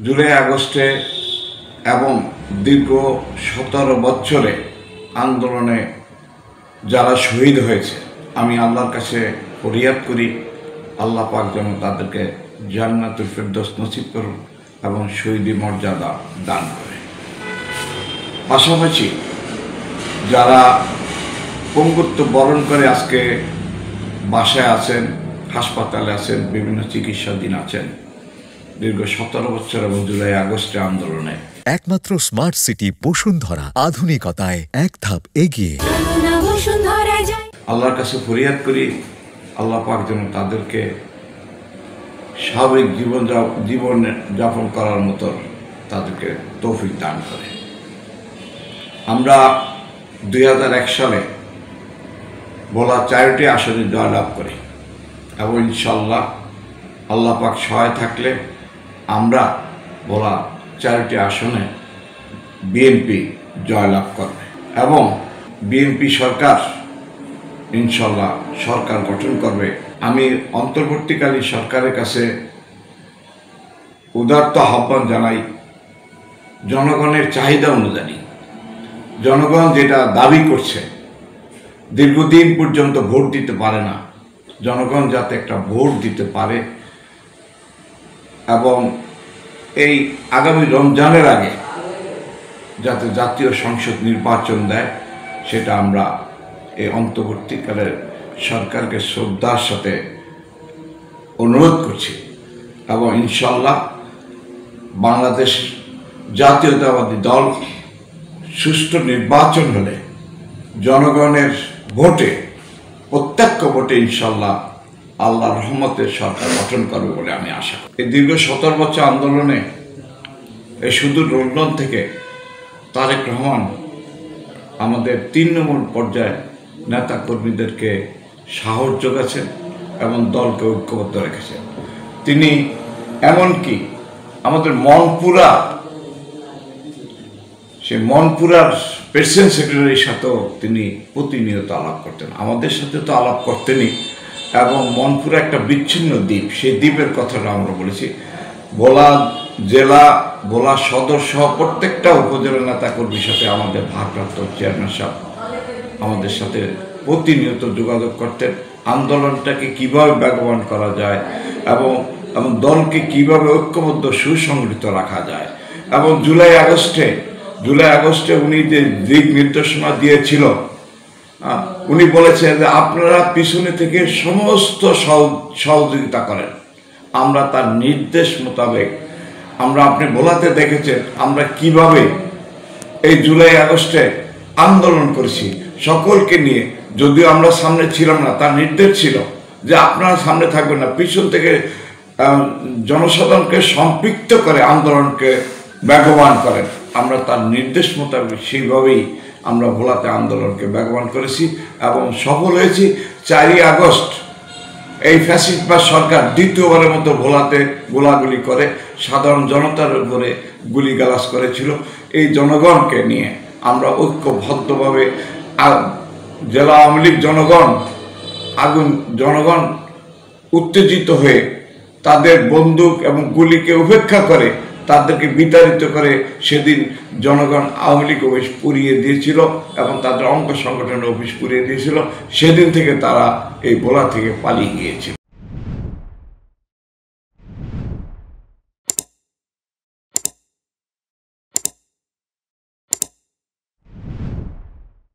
জুলাই আগস্টে এবং দীর্ঘ 17 বছরে আন্দোলনে যারা শহীদ হয়েছে, আমি আল্লাহর কাছে ফরিয়াদ করি, আল্লাহ পাক যেন তাদেরকে জান্নাতুল ফেরদৌস নসিব করুন এবং শহীদি মর্যাদা দান করে। পাশাপাশি যারা পঙ্গুত্ব বরণ করে আজকে বাসায় আছেন, হাসপাতালে আছেন, বিভিন্ন চিকিৎসাধীন আছেন, দীর্ঘ 17 বছর এবং জুলাই আগস্টে আন্দোলনে একমাত্র স্মার্ট সিটি বসুন্ধরা, আধুনিকতায় এক ধাপ এগিয়ে। আল্লাহর কাছে ফরিয়াদ করি, আল্লাহ পাক যেন তাদেরকে স্বাভাবিক জীবন যাপন করার মতো তাদেরকে তৌফিক দান করে। আমরা 2001 সালে বলা 4টি আসনে জয়লাভ করি এবং ইনশাল্লাহ আল্লাহ পাক সহায় থাকলে আমরা বলা 4টি আসনে বিএনপি জয়লাভ করবে এবং বিএনপি সরকার ইনশাল্লাহ সরকার গঠন করবে। আমি অন্তর্বর্তীকালীন সরকারের কাছে উদাত্ত আহ্বান জানাই, জনগণের চাহিদা অনুযায়ী জনগণ যেটা দাবি করছে, দীর্ঘদিন পর্যন্ত ভোট দিতে পারে না, জনগণ যাতে একটা ভোট দিতে পারে এবং এই আগামী রমজানের আগে যাতে জাতীয় সংসদ নির্বাচন দেয়, সেটা আমরা এই অন্তর্বর্তীকালের সরকারকে শ্রদ্ধার সাথে অনুরোধ করছি এবং ইনশাল্লাহ বাংলাদেশ জাতীয়তাবাদী দল সুষ্ঠু নির্বাচন হলে জনগণের ভোটে, প্রত্যক্ষ ভোটে ইনশাল্লাহ আল্লাহর রহমতের সরকার গঠন করবে বলে আমি আশা করি। এই দীর্ঘ 17 বছর আন্দোলনে এই সুদূর লন্ডন থেকে তারেক রহমান আমাদের 3 নম্বর পর্যায়ে নেতা কর্মীদেরকে সাহস যোগাচ্ছেন এবং দলকে ঐক্যবদ্ধ রেখেছেন। তিনি এমনকি আমাদের মনপুরার প্রেসিডেন্ট সেক্রেটারির সাথেও তিনি প্রতিনিয়ত আলাপ করতেন, আমাদের সাথে তো আলাপ করতেনই, এবং মনপুরা একটা বিচ্ছিন্ন দ্বীপ, সেই দ্বীপের কথাটা আমরা বলেছি। ভোলা জেলা, ভোলা সদর সহ প্রত্যেকটা উপজেলা নেতা কর্মীর সাথে আমাদের ভারপ্রাপ্ত চেয়ারম্যান সাহেব আমাদের সাথে প্রতিনিয়ত যোগাযোগ করতেন, আন্দোলনটাকে কিভাবে বেগবান করা যায় এবং দলকে কিভাবে ঐক্যবদ্ধ সুসংগঠিত রাখা যায়। এবং জুলাই আগস্টে উনি যে দিক নির্দেশনা দিয়েছিল, উনি বলেছেন যে আপনারা পিছনে থেকে সমস্ত সহযোগিতা করেন। আমরা তার নির্দেশ মোতাবেক, আপনি ভোলাতে দেখেছেন আমরা কিভাবে এই জুলাই আগস্টে আন্দোলন করেছি সকলকে নিয়ে, যদিও আমরা সামনে ছিলাম না, তার নির্দেশ ছিল যে আপনারা সামনে থাকবেন না, পিছন থেকে জনসাধারণকে সম্পৃক্ত করে আন্দোলনকে বেগবান করেন। আমরা তার নির্দেশ মোতাবেক সেইভাবেই আমরা ভোলাতে আন্দোলনকে বেগবান করেছি এবং সফল হয়েছি। 4ই আগস্ট এই ফ্যাসিস্টবাদ সরকার দ্বিতীয়বারের মতো ভোলাতে গোলাগুলি করে সাধারণ জনতার উপরে গুলিগালাজ করেছিল। এই জনগণকে নিয়ে আমরা ঐক্যবদ্ধভাবে জেলা আওয়ামী লীগ জনগণ উত্তেজিত হয়ে তাদের বন্দুক এবং গুলিকে উপেক্ষা করে তাদেরকে বিতাড়িত করে সেদিন জনগণ আওয়ামী লীগ অফিস পুড়িয়ে দিয়েছিল এবং তাদের অঙ্গ সংগঠনের অফিস পুড়িয়ে দিয়েছিল। সেদিন থেকে তারা এই ভোলা থেকে পালিয়ে গিয়েছিল।